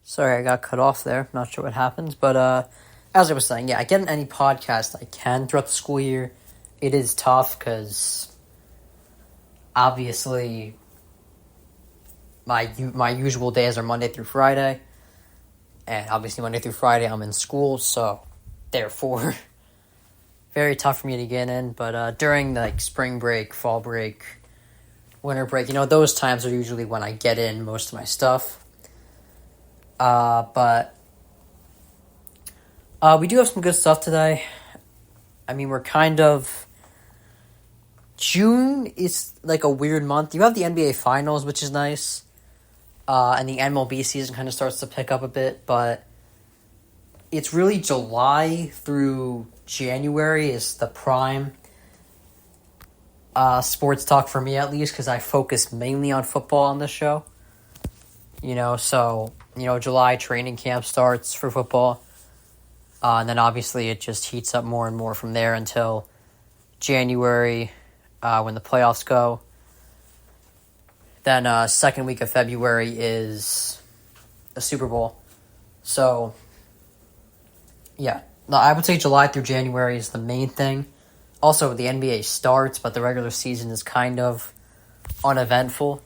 Sorry, I got cut off there. Not sure what happened. But as I was saying, yeah, I get in any podcast I can throughout the school year. It is tough because obviously my usual days are Monday through Friday. And obviously Monday through Friday I'm in school, so therefore very tough for me to get in. But during like spring break, fall break, winter break, those times are usually when I get in most of my stuff. But we do have some good stuff today. I mean, we're kind of... June is like a weird month. You have the NBA Finals, which is nice. And the MLB season kind of starts to pick up a bit, but it's really July through January is the prime sports talk for me, at least, because I focus mainly on football on this show. July training camp starts for football. And then obviously it just heats up more and more from there until January when the playoffs go. Then second week of February is the Super Bowl. So, yeah. I would say July through January is the main thing. Also, the NBA starts, but the regular season is kind of uneventful.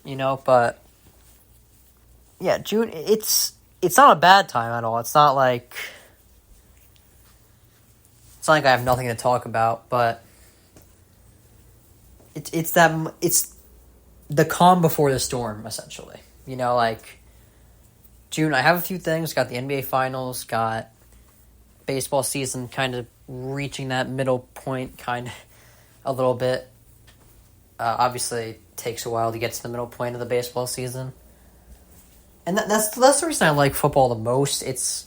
But... yeah, June, it's not a bad time at all. It's not like I have nothing to talk about, but it's the calm before the storm, essentially. June, I have a few things. Got the NBA Finals, got baseball season kind of reaching that middle point kind of a little bit. Obviously, it takes a while to get to the middle point of the baseball season. And that's the reason I like football the most. It's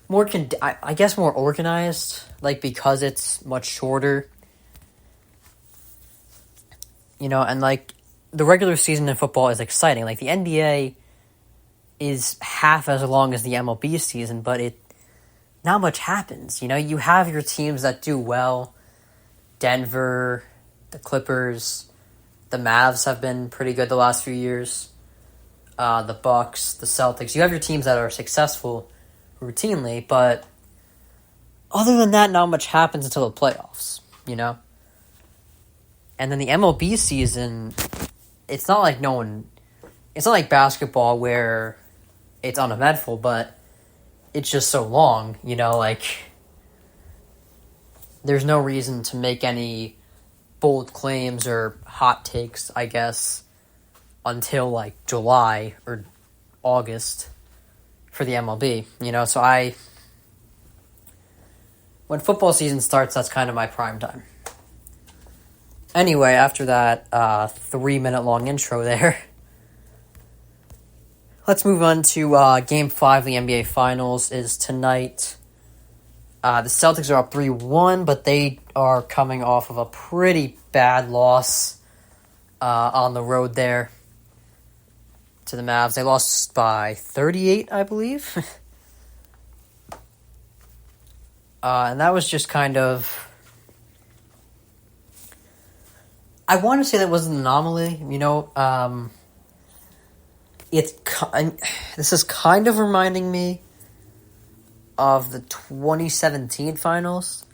more, I guess, more organized, because it's much shorter. And, the regular season in football is exciting. The NBA is half as long as the MLB season, but not much happens. You have your teams that do well. Denver, the Clippers, the Mavs have been pretty good the last few years. The Bucks, the Celtics. You have your teams that are successful routinely, but other than that, not much happens until the playoffs, And then the MLB season, it's not like basketball where it's uneventful, but it's just so long, there's no reason to make any bold claims or hot takes, I guess, until July or August for the MLB, so when football season starts, that's kind of my prime time. Anyway, after that 3-minute long intro there, let's move on to Game 5 of the NBA Finals is tonight. The Celtics are up 3-1, but they are coming off of a pretty bad loss on the road there to the Mavs. They lost by 38, I believe. And that was just kind of... I want to say that was an anomaly, this is kind of reminding me of the 2017 finals,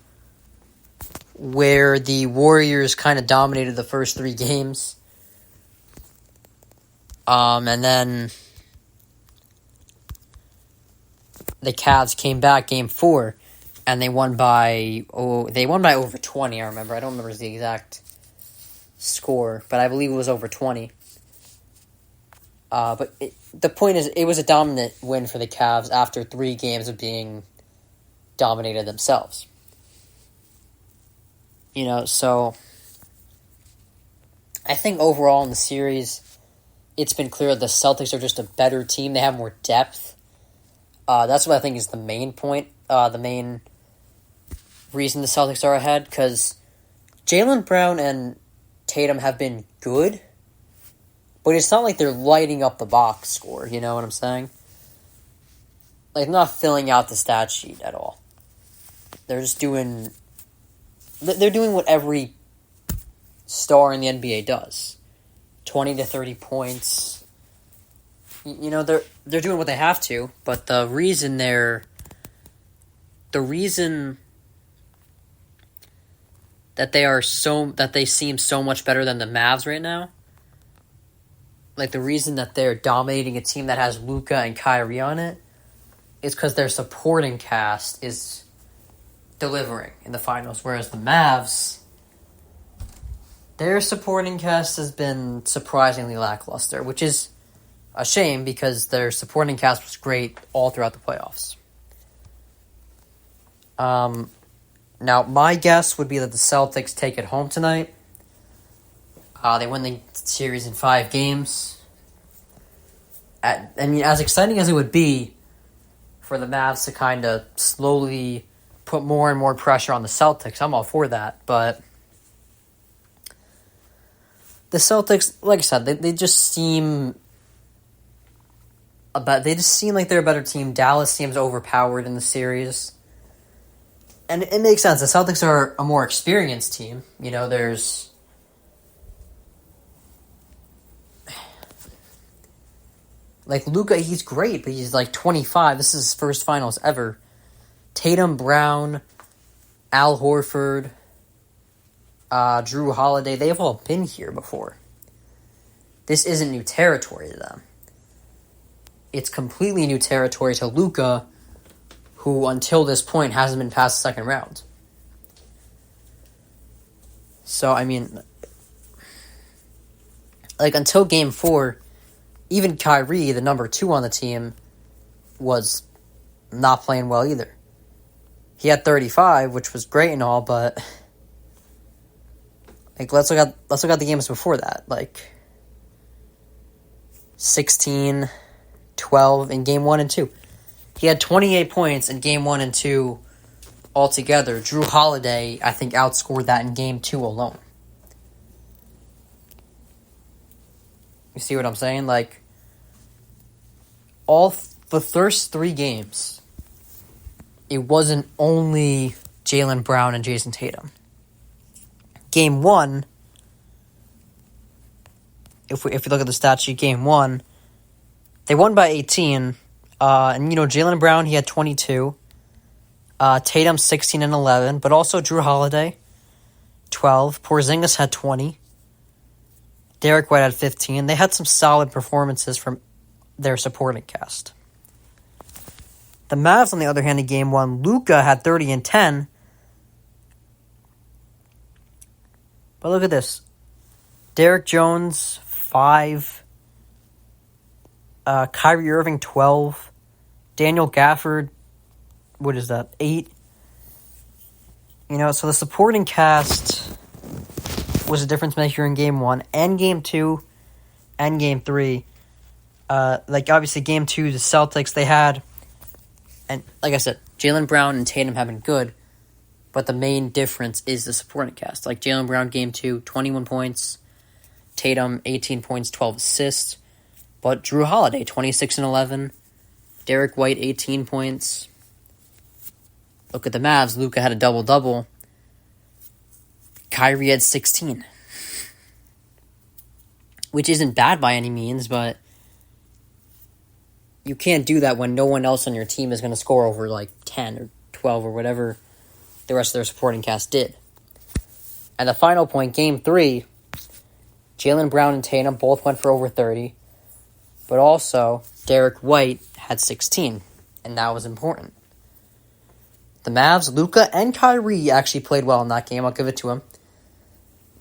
where the Warriors kind of dominated the first 3 games. And then the Cavs came back Game 4, and they won by over 20, I remember. I don't remember the exact score, but I believe it was over 20. But the point is, it was a dominant win for the Cavs after 3 games of being dominated themselves. So I think overall in the series, it's been clear the Celtics are just a better team. They have more depth. That's what I think is the main point, the main reason the Celtics are ahead, because Jaylen Brown and Tatum have been good, but it's not like they're lighting up the box score, you know what I'm saying? Not filling out the stat sheet at all. They're just doing what every star in the NBA does. 20 to 30 points, You know, they're doing what they have to, but the reason that they seem so much better than the Mavs right now, like the reason that they're dominating a team that has Luka and Kyrie on it, is because their supporting cast is delivering in the finals, whereas the Mavs, their supporting cast has been surprisingly lackluster, which is a shame because their supporting cast was great all throughout the playoffs. Now, my guess would be that the Celtics take it home tonight. They win the series in 5 games. As exciting as it would be for the Mavs to kind of slowly put more and more pressure on the Celtics, I'm all for that. But the Celtics, like I said, they just seem like they're a better team. Dallas seems overpowered in the series. And it makes sense. The Celtics are a more experienced team. You know, there's like Luka, he's great, but he's like 25. This is his first finals ever. Tatum, Brown, Al Horford, Drew Holiday, they've all been here before. This isn't new territory to them. It's completely new territory to Luka, who until this point hasn't been past the second round. So, I mean, like until Game 4, even Kyrie, the number 2 on the team, was not playing well either. He had 35, which was great and all, but like let's look at the games before that. Like 16, 12 in Game 1 and 2. He had 28 points in Game 1 and 2 altogether. Drew Holiday, I think, outscored that in Game 2 alone. You see what I'm saying? Like, the first 3 games, it wasn't only Jaylen Brown and Jason Tatum. Game 1, if we look at the stat sheet, Game 1, they won by 18. And, you know, Jaylen Brown, he had 22. Tatum, 16 and 11. But also Drew Holiday, 12. Porzingis had 20. Derek White had 15. They had some solid performances from their supporting cast. The Mavs, on the other hand, in Game 1, Luka had 30 and 10. But look at this. Derek Jones, 5. Kyrie Irving, 12. Daniel Gafford, what is that, 8? You know, so the supporting cast was a difference maker in Game 1 and Game 2 and Game 3. Like, obviously, Game 2, the Celtics, they had, and like I said, Jaylen Brown and Tatum have been good, but the main difference is the supporting cast. Like, Jaylen Brown, Game 2, 21 points. Tatum, 18 points, 12 assists. But Drew Holiday, 26 and 11. Derek White, 18 points. Look at the Mavs. Luka had a double-double. Kyrie had 16. Which isn't bad by any means, but you can't do that when no one else on your team is going to score over like 10 or 12 or whatever the rest of their supporting cast did. And the final point, Game 3, Jaylen Brown and Tatum both went for over 30. But also, Derek White had 16, and that was important. The Mavs, Luka, and Kyrie actually played well in that game. I'll give it to him.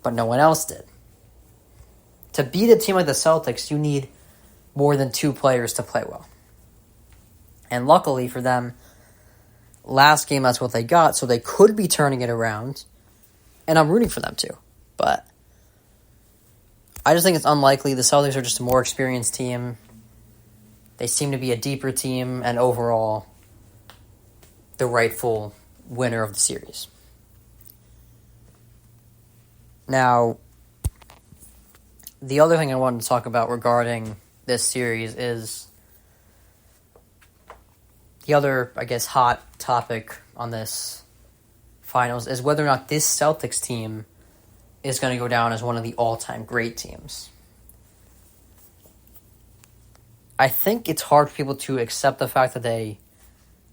But no one else did. To beat a team like the Celtics, you need more than 2 players to play well. And luckily for them, last game that's what they got, so they could be turning it around. And I'm rooting for them too. But I just think it's unlikely. The Celtics are just a more experienced team. They seem to be a deeper team, and overall, the rightful winner of the series. Now, the other thing I wanted to talk about regarding this series is the other, I guess, hot topic on this finals is whether or not this Celtics team is going to go down as one of the all-time great teams. I think it's hard for people to accept the fact that they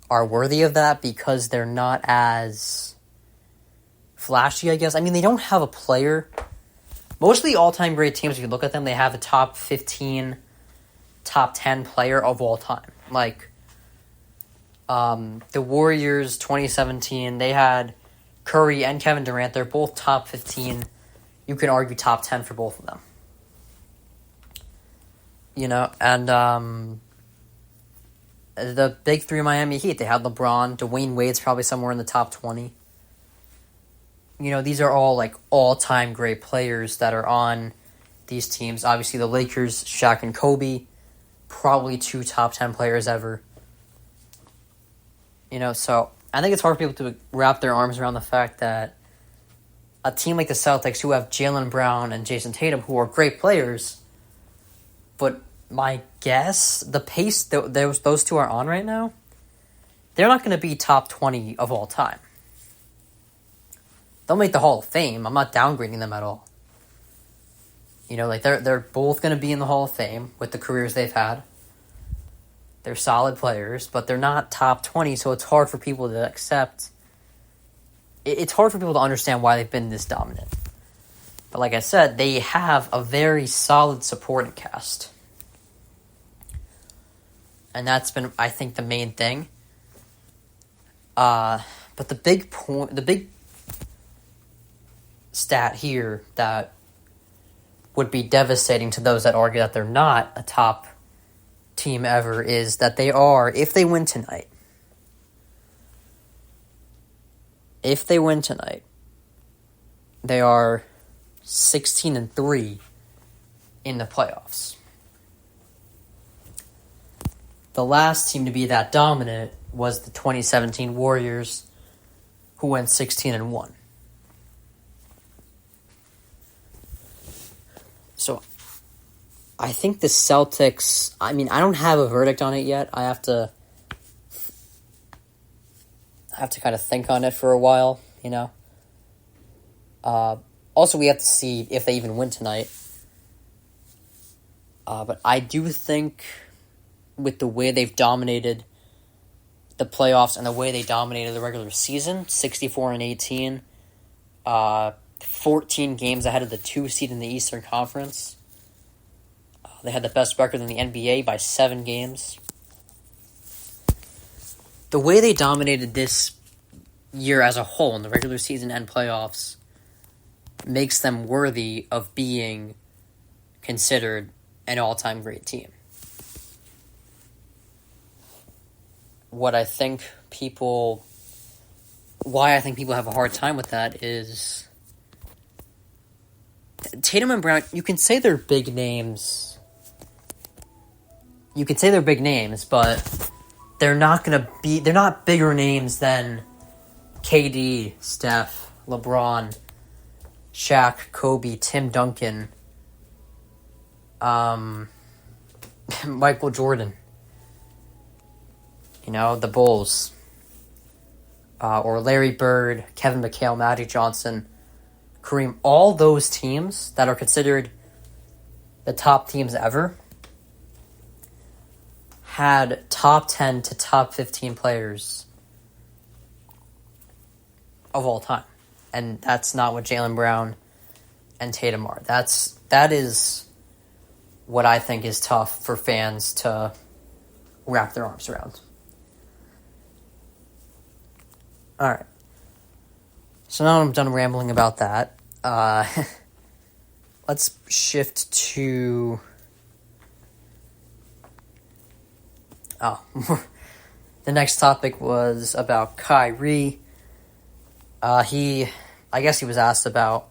are worthy of that because they're not as flashy, I guess. I mean, they don't have a player. Most of the all-time great teams, if you look at them, they have a top 15, top 10 player of all time. Like, the Warriors 2017, they had Curry and Kevin Durant. They're both top 15. You can argue top 10 for both of them. You know, and the big three Miami Heat, they had LeBron. Dwayne Wade's probably somewhere in the top 20. You know, these are all, like, all-time great players that are on these teams. Obviously, the Lakers, Shaq and Kobe, probably 2 top 10 players ever. You know, so I think it's hard for people to wrap their arms around the fact that a team like the Celtics, who have Jaylen Brown and Jason Tatum, who are great players, but my guess, the pace that those two are on right now, they're not going to be top 20 of all time. They'll make the Hall of Fame. I'm not downgrading them at all. You know, like they're both going to be in the Hall of Fame with the careers they've had. They're solid players, but they're not top 20, so it's hard for people to accept. It's hard for people to understand why they've been this dominant. But like I said, they have a very solid supporting cast. And that's been, I think, the main thing. But the big stat here that would be devastating to those that argue that they're not a top team ever is that they are, if they win tonight, they are 16-3 in the playoffs. The last team to be that dominant was the 2017 Warriors, who went 16-1. So, I think the Celtics, I mean, I don't have a verdict on it yet. I have to kind of think on it for a while, you know. Also, we have to see if they even win tonight. But I do think with the way they've dominated the playoffs and the way they dominated the regular season, 64-18, 14 games ahead of the 2 seed in the Eastern Conference. They had the best record in the NBA by 7 games. The way they dominated this year as a whole in the regular season and playoffs makes them worthy of being considered an all-time great team. Why I think people have a hard time with that is Tatum and Brown, you can say they're big names. But they're not bigger names than KD, Steph, LeBron, Shaq, Kobe, Tim Duncan, Michael Jordan. You know, the Bulls. Or Larry Bird, Kevin McHale, Magic Johnson, Kareem. All those teams that are considered the top teams ever had top 10 to top 15 players of all time. And that's not what Jaylen Brown and Tatum are. That is what I think is tough for fans to wrap their arms around. Alright. So now I'm done rambling about that. Let's shift to... the next topic was about Kyrie. I guess he was asked about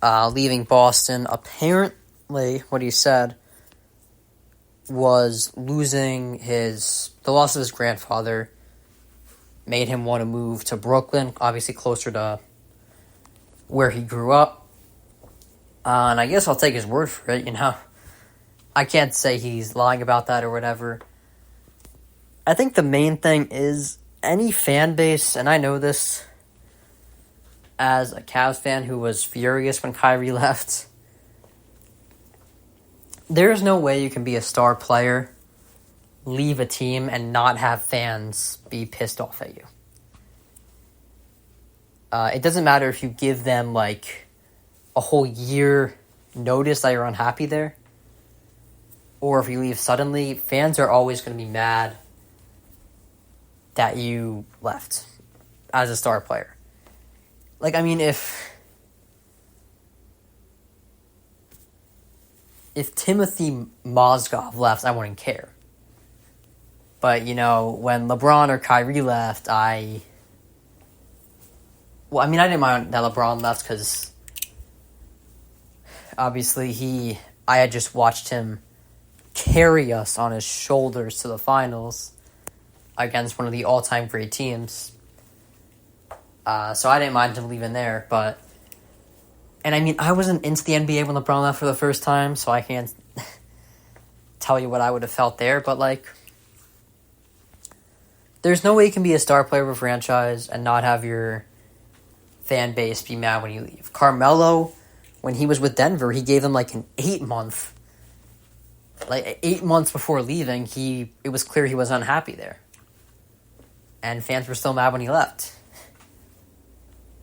leaving Boston. Apparently, what he said was the loss of his grandfather made him want to move to Brooklyn, obviously closer to where he grew up. And I guess I'll take his word for it, you know. I can't say he's lying about that or whatever. I think the main thing is any fan base, and I know this as a Cavs fan who was furious when Kyrie left. there's no way you can be a star player, leave a team, and not have fans be pissed off at you. It doesn't matter if you give them, like, a whole year notice that you're unhappy there, or if you leave suddenly, fans are always going to be mad that you left as a star player. Like, I mean, if Timothy Mozgov left, I wouldn't care. But, you know, when LeBron or Kyrie left, I didn't mind that LeBron left because obviously I had just watched him carry us on his shoulders to the finals against one of the all-time great teams. So I didn't mind him leaving there, and I mean, I wasn't into the NBA when LeBron left for the first time, so I can't tell you what I would have felt there, but, like, there's no way you can be a star player of a franchise and not have your fan base be mad when you leave. Carmelo, when he was with Denver, he gave them, like, an 8 months before leaving, it was clear he was unhappy there. And fans were still mad when he left.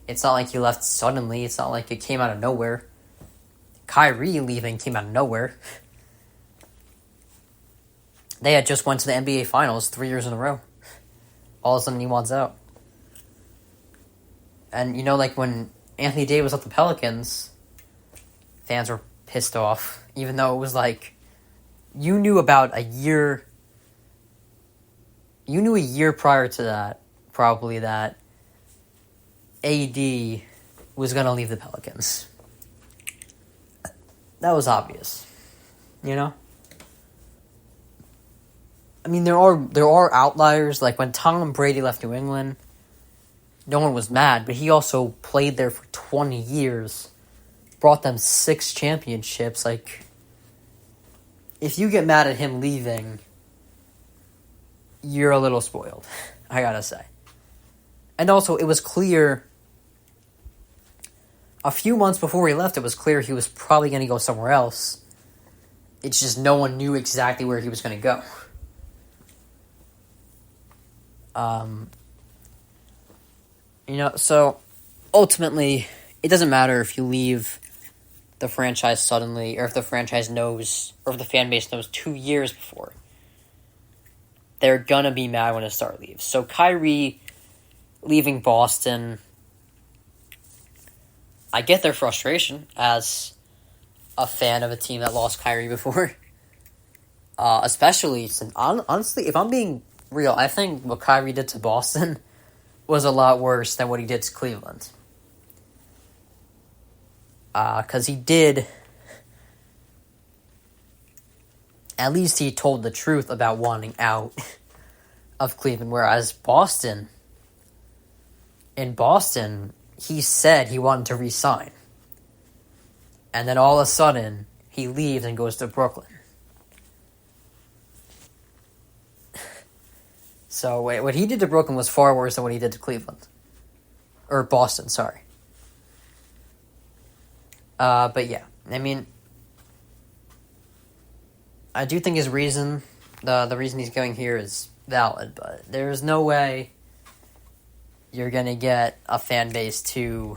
It's not like he left suddenly. It's not like it came out of nowhere. Kyrie leaving came out of nowhere. They had just went to the NBA Finals 3 years in a row. All of a sudden he wants out. And, you know, like when Anthony Davis left the Pelicans, fans were pissed off. Even though it was like, you knew about a year... You knew a year prior to that, probably, that AD was going to leave the Pelicans. That was obvious, you know? I mean, there are outliers, like when Tom Brady left New England, no one was mad, but he also played there for 20 years, brought them 6 championships. Like, if you get mad at him leaving, you're a little spoiled, I gotta say. And also, it was clear, a few months before he left, it was clear he was probably going to go somewhere else. It's just no one knew exactly where he was going to go. You know, so ultimately, it doesn't matter if you leave the franchise suddenly, or if the franchise knows, or if the fan base knows 2 years before. They're gonna be mad when a star leaves. So Kyrie leaving Boston, I get their frustration as a fan of a team that lost Kyrie before. Especially, since, honestly, if I'm being real, I think what Kyrie did to Boston was a lot worse than what he did to Cleveland. Because he did... At least he told the truth about wanting out of Cleveland, whereas in Boston, he said he wanted to re-sign. And then all of a sudden, he leaves and goes to Brooklyn. So what he did to Brooklyn was far worse than what he did to Cleveland. Or Boston, sorry. But yeah, I mean, I do think his reason, the reason he's going here is valid, but there's no way you're going to get a fan base to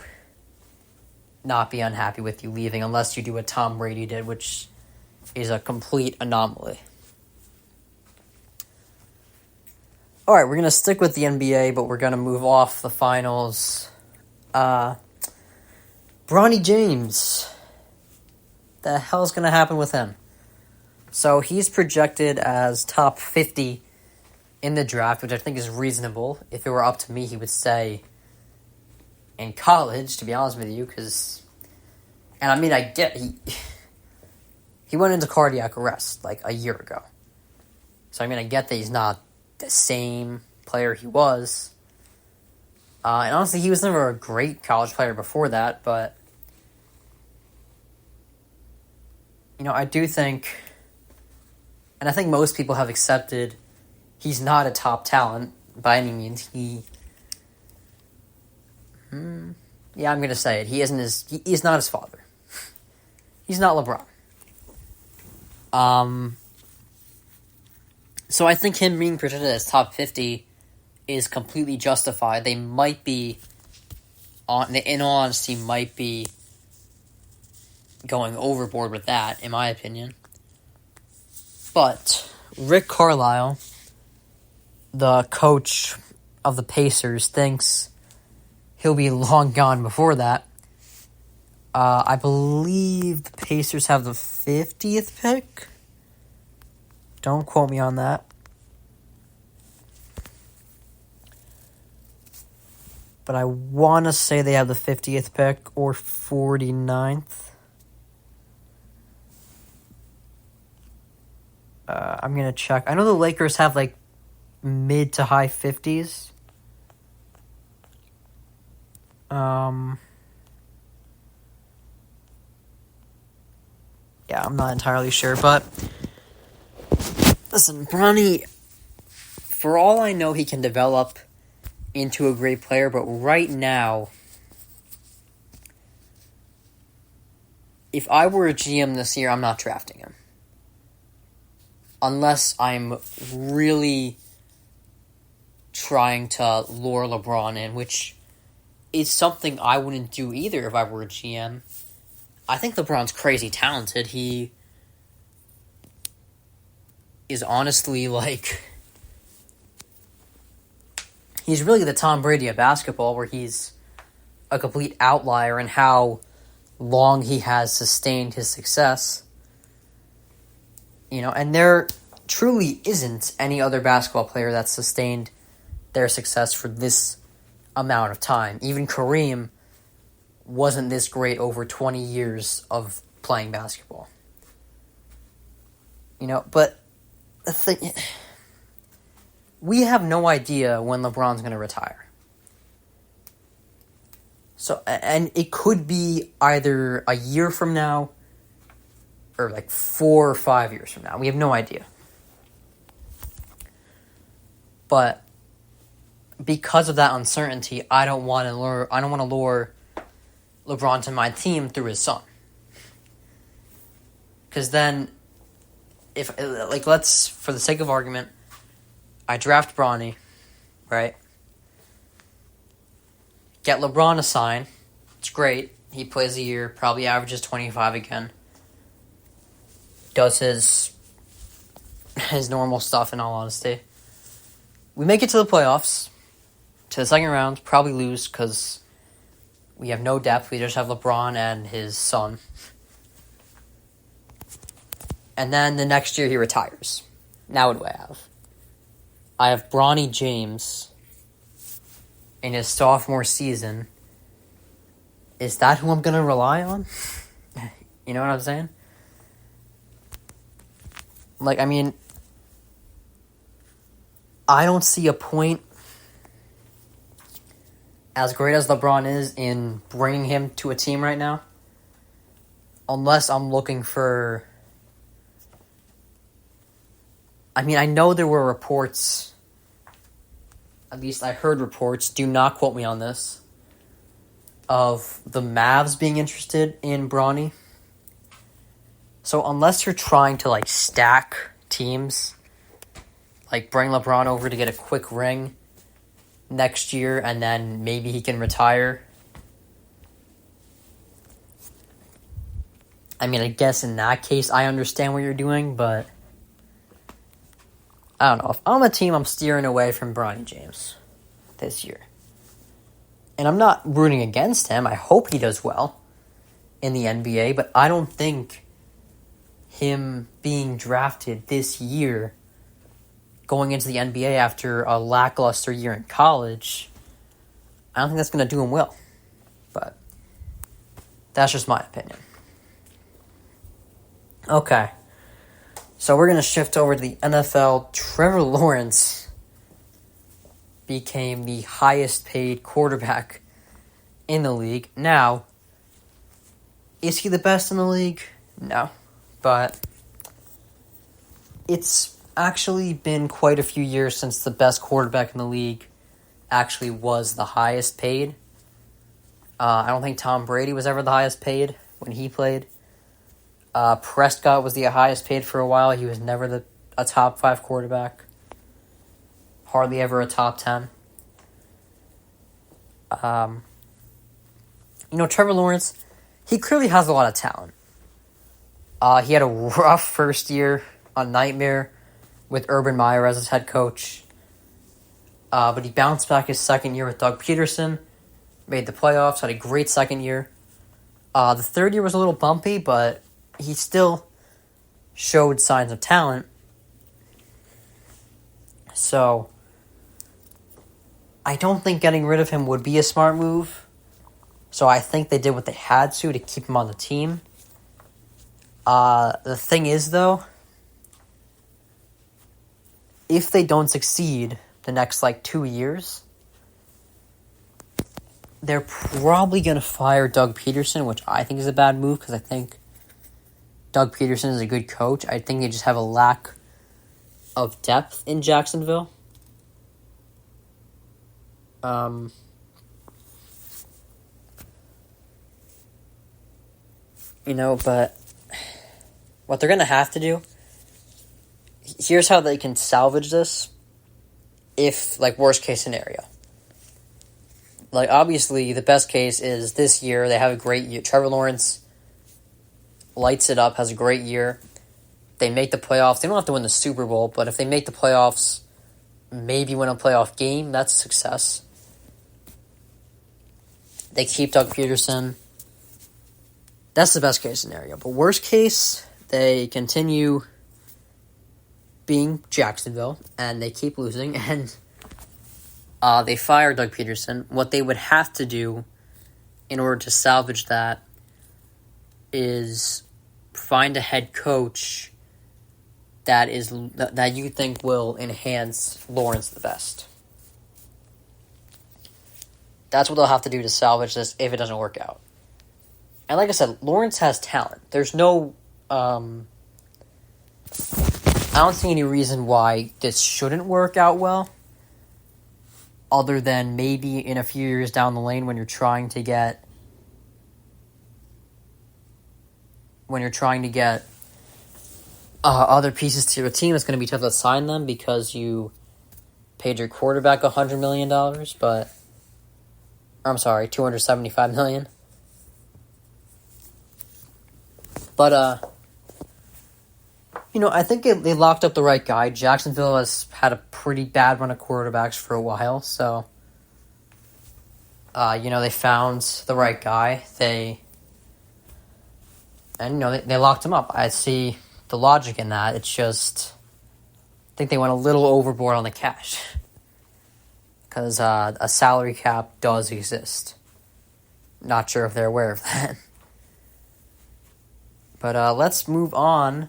not be unhappy with you leaving unless you do what Tom Brady did, which is a complete anomaly. Alright, we're going to stick with the NBA, but we're going to move off the finals. Bronny James. The hell's going to happen with him? So he's projected as top 50 in the draft, which I think is reasonable. If it were up to me, he would stay in college, to be honest with you, because... And I mean, I get... He went into cardiac arrest, like, a year ago. So, I mean, I get that he's not the same player he was. And honestly, he was never a great college player before that, but... You know, I do think... And I think most people have accepted he's not a top talent by any means. Yeah, I'm going to say it. He's not his father. He's not LeBron. So I think him being projected as top 50 is completely justified. They might be, in all honesty, might be going overboard with that, in my opinion. But Rick Carlisle, the coach of the Pacers, thinks he'll be long gone before that. I believe the Pacers have the 50th pick. Don't quote me on that. But I want to say they have the 50th pick or 49th. I'm going to check. I know the Lakers have like mid to high 50s. Yeah, I'm not entirely sure, but listen, Bronny, for all I know, he can develop into a great player, but right now, if I were a GM this year, I'm not drafting him. Unless I'm really trying to lure LeBron in, which is something I wouldn't do either if I were a GM. I think LeBron's crazy talented. He is honestly he's really the Tom Brady of basketball, where he's a complete outlier in how long he has sustained his success. And there truly isn't any other basketball player that's sustained their success for this amount of time. Even Kareem wasn't this great over 20 years of playing basketball. But the thing, we have no idea when LeBron's going to retire. So, and it could be either a year from now or like 4 or 5 years from now. We have no idea. But because of that uncertainty, I don't want to lure LeBron to my team through his son. Because then, let's, for the sake of argument, I draft Bronny, right? Get LeBron a sign. It's great. He plays a year, probably averages 25 again. Does his normal stuff, in all honesty. We make it to the playoffs, to the second round, probably lose because we have no depth. We just have LeBron and his son. And then the next year he retires. Now what do I have? I have Bronny James in his sophomore season. Is that who I'm going to rely on? You know what I'm saying? I don't see a point, as great as LeBron is, in bringing him to a team right now. Unless I'm looking for... I know there were reports, at least I heard reports, do not quote me on this, of the Mavs being interested in Bronny. So unless you're trying to, stack teams, bring LeBron over to get a quick ring next year and then maybe he can retire. I guess in that case, I understand what you're doing, but I don't know. If I'm a team, I'm steering away from Bronny James this year. And I'm not rooting against him. I hope he does well in the NBA, but I don't think him being drafted this year, going into the NBA after a lackluster year in college, I don't think that's going to do him well. But that's just my opinion. Okay. So we're going to shift over to the NFL. Trevor Lawrence became the highest paid quarterback in the league. Now, is he the best in the league? No. But it's actually been quite a few years since the best quarterback in the league actually was the highest paid. I don't think Tom Brady was ever the highest paid when he played. Prescott was the highest paid for a while. He was never a top 5 quarterback. Hardly ever a top 10. Trevor Lawrence, he clearly has a lot of talent. He had a rough first year, a nightmare with Urban Meyer as his head coach. But he bounced back his second year with Doug Peterson, made the playoffs, had a great second year. The third year was a little bumpy, but he still showed signs of talent. So, I don't think getting rid of him would be a smart move. So I think they did what they had to keep him on the team. The thing is, though, if they don't succeed the next, 2 years, they're probably going to fire Doug Peterson, which I think is a bad move because I think Doug Peterson is a good coach. I think they just have a lack of depth in Jacksonville. But what they're going to have to do, here's how they can salvage this if, worst case scenario. Obviously, the best case is this year, they have a great year. Trevor Lawrence lights it up, has a great year. They make the playoffs. They don't have to win the Super Bowl, but if they make the playoffs, maybe win a playoff game, that's a success. They keep Doug Peterson. That's the best case scenario. But worst case, they continue being Jacksonville, and they keep losing, and they fire Doug Peterson. What they would have to do in order to salvage that is find a head coach that you think will enhance Lawrence the best. That's what they'll have to do to salvage this if it doesn't work out. And like I said, Lawrence has talent. There's no... I don't see any reason why this shouldn't work out well, other than maybe in a few years down the lane when you're trying to get other pieces to your team. It's going to be tough to sign them because you paid your quarterback $100 million, but I'm sorry, $275 million. But I think they locked up the right guy. Jacksonville has had a pretty bad run of quarterbacks for a while, so they found the right guy. They locked him up. I see the logic in that. It's just, I think they went a little overboard on the cash because a salary cap does exist. Not sure if they're aware of that. But let's move on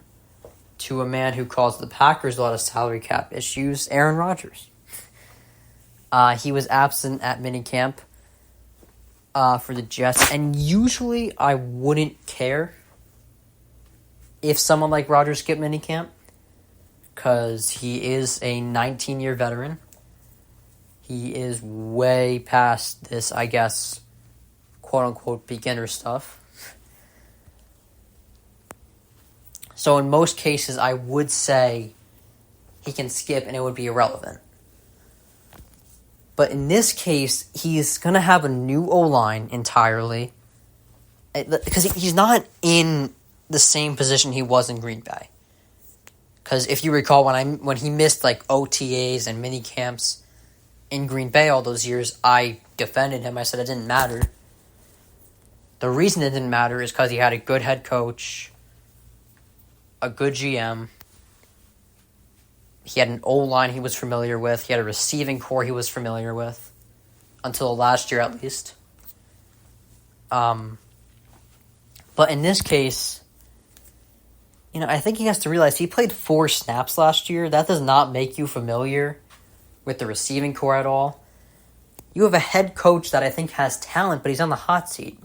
to a man who caused the Packers a lot of salary cap issues, Aaron Rodgers. He was absent at minicamp for the Jets, and usually I wouldn't care if someone like Rodgers skipped minicamp because he is a 19-year veteran. He is way past this, I guess, quote-unquote beginner stuff. So in most cases, I would say he can skip and it would be irrelevant. But in this case, he's going to have a new O-line entirely. Because he's not in the same position he was in Green Bay. Because if you recall, when he missed OTAs and mini camps in Green Bay all those years, I defended him. I said it didn't matter. The reason it didn't matter is because he had a good head coach, a good GM. He had an O-line he was familiar with. He had a receiving core he was familiar with. Until last year, at least. But in this case, I think he has to realize he played 4 snaps last year. That does not make you familiar with the receiving core at all. You have a head coach that I think has talent, but he's on the hot seat,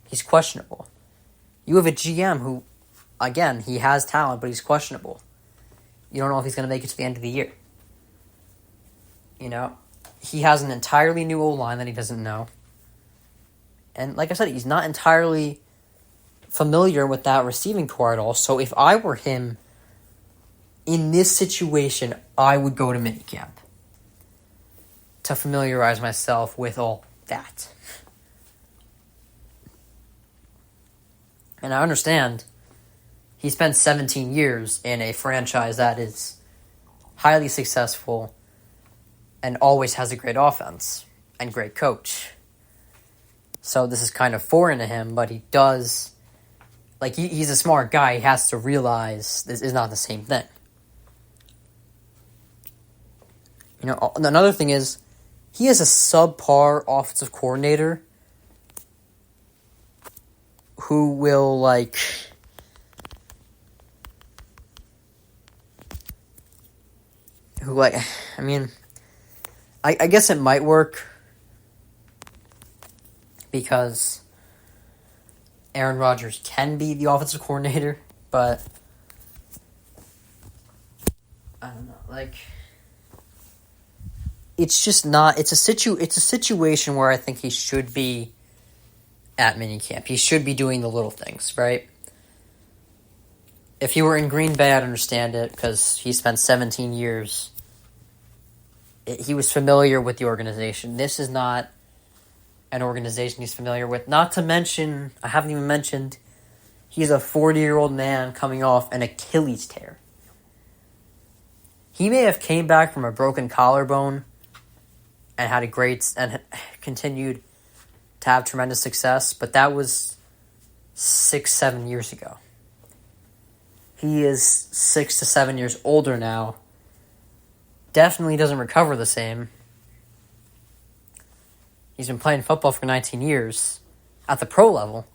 He's questionable. You have a GM who, again, he has talent, but he's questionable. You don't know if he's going to make it to the end of the year. He has an entirely new O-line that he doesn't know. And like I said, he's not entirely familiar with that receiving core at all. So if I were him in this situation, I would go to minicamp to familiarize myself with all that. And I understand he spent 17 years in a franchise that is highly successful and always has a great offense and great coach. So this is kind of foreign to him, but he does, like, he's a smart guy. He has to realize this is not the same thing. You know, another thing is, he is a subpar offensive coordinator who will, I guess it might work because Aaron Rodgers can be the offensive coordinator, but I don't know, it's just not. It's a situation where I think he should be at minicamp. He should be doing the little things, right? If he were in Green Bay, I'd understand it because he spent 17 years. He was familiar with the organization. This is not an organization he's familiar with. Not to mention, I haven't even mentioned, he's a 40-year-old man coming off an Achilles tear. He may have came back from a broken collarbone and had and continued to have tremendous success, but that was 6-7 years ago. He is 6 to 7 years older now. Definitely doesn't recover the same. He's been playing football for 19 years at the pro level.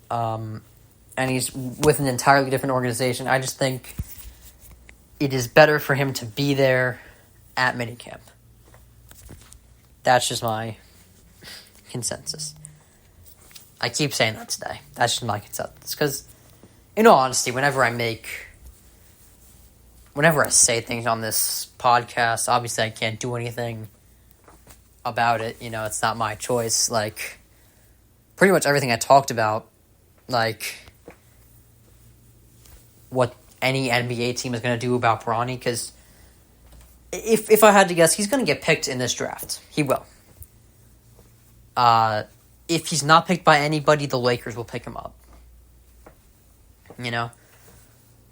And he's with an entirely different organization. I just think it is better for him to be there at minicamp. That's just my consensus. I keep saying that today. That's just my consensus. Because, in all honesty, whenever I say things on this podcast, obviously I can't do anything about it. You know, it's not my choice. Pretty much everything I talked about, what any NBA team is going to do about Bronny, because if I had to guess, he's going to get picked in this draft. He will. If he's not picked by anybody, the Lakers will pick him up. You know?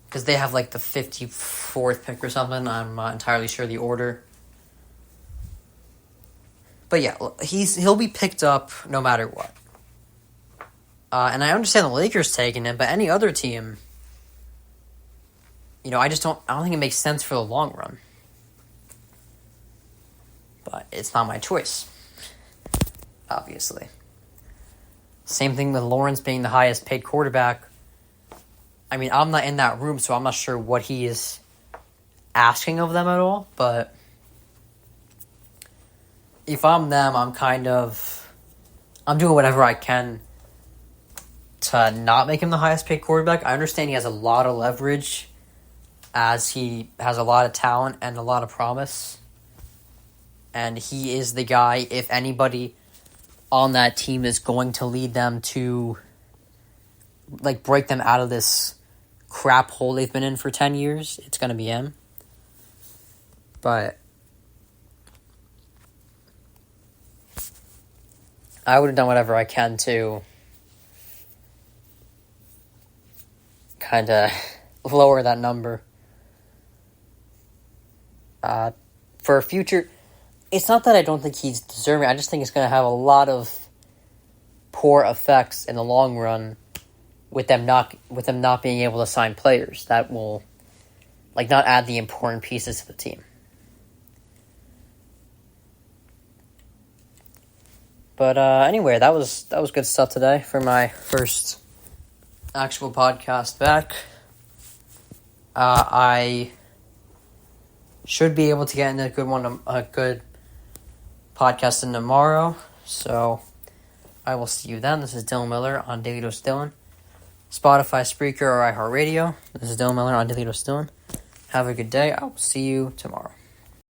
Because they have, the 54th pick or something. I'm not entirely sure the order. But yeah, he'll be picked up no matter what. And I understand the Lakers taking him, but any other team, I don't think it makes sense for the long run. But it's not my choice, obviously. Same thing with Lawrence being the highest paid quarterback. I mean, I'm not in that room, so I'm not sure what he is asking of them at all, but if I'm them, I'm doing whatever I can to not make him the highest paid quarterback. I understand he has a lot of leverage as he has a lot of talent and a lot of promise. And he is the guy, if anybody on that team is going to lead them to, break them out of this crap hole they've been in for 10 years, it's going to be him. But I would have done whatever I can to kind of lower that number. For a future, it's not that I don't think he's deserving. I just think it's going to have a lot of poor effects in the long run with them not being able to sign players that will not add the important pieces to the team. But anyway, that was good stuff today for my first actual podcast back. I should be able to get into a good podcast in tomorrow. So I will see you then. This is Dylan Miller on Daily Dose Dylan. Spotify, Spreaker, or iHeartRadio. This is Dylan Miller on Daily Dose Dylan. Have a good day. I will see you tomorrow.